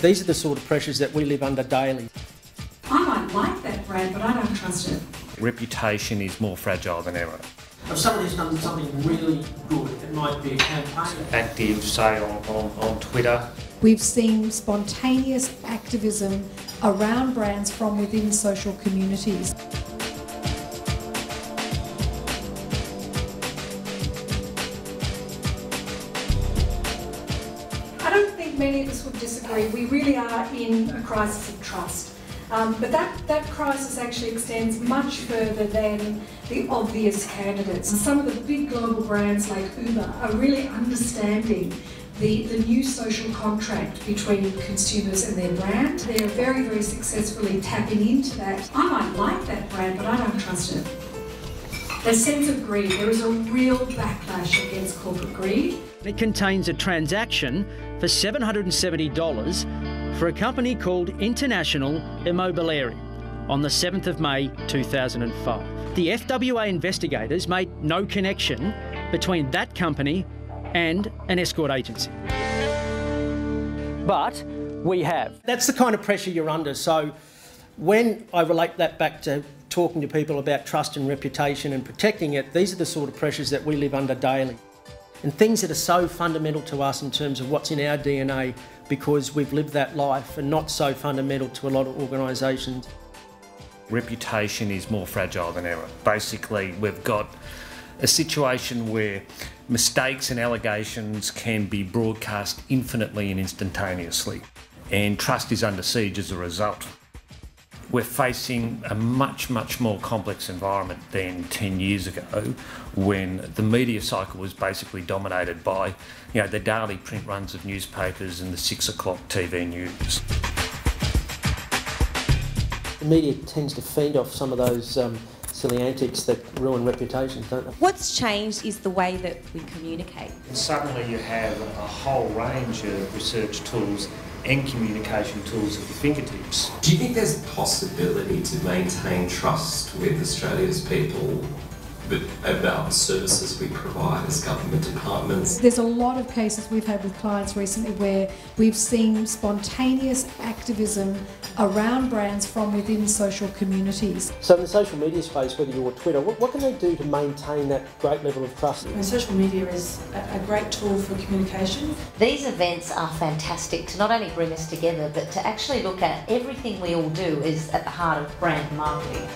These are the sort of pressures that we live under daily. I might like that brand, but I don't trust it. Reputation is more fragile than ever. If somebody's done something really good, it might be a campaign. Active, say, on Twitter. We've seen spontaneous activism around brands from within social communities. I don't think many of us would disagree. We really are in a crisis of trust. But that crisis actually extends much further than the obvious candidates. And some of the big global brands like Uber are really understanding the new social contract between consumers and their brand. They're very, very successfully tapping into that. I might like that brand, but I don't trust it. The sense of greed. There is a real backlash against corporate greed. It contains a transaction for $770 for a company called International Immobiliare on the 7th of May 2005. The FWA investigators made no connection between that company and an escort agency. But we have. That's the kind of pressure you're under. So when I relate that back to talking to people about trust and reputation and protecting it, these are the sort of pressures that we live under daily. And things that are so fundamental to us in terms of what's in our DNA because we've lived that life and not so fundamental to a lot of organisations. Reputation is more fragile than ever. Basically, we've got a situation where mistakes and allegations can be broadcast infinitely and instantaneously, and trust is under siege as a result. We're facing a much, much more complex environment than 10 years ago when the media cycle was basically dominated by, the daily print runs of newspapers and the 6 o'clock TV news. The media tends to feed off some of those silly antics that ruin reputations, don't they? What's changed is the way that we communicate. And suddenly you have a whole range of research tools and communication tools at your fingertips. Do you think there's a possibility to maintain trust with Australia's people about the services we provide as government departments? There's a lot of cases we've had with clients recently where we've seen spontaneous activism around brands from within social communities. So in the social media space, whether you're Twitter, what can they do to maintain that great level of trust? Social media is a great tool for communication. These events are fantastic to not only bring us together, but to actually look at everything we all do is at the heart of brand marketing.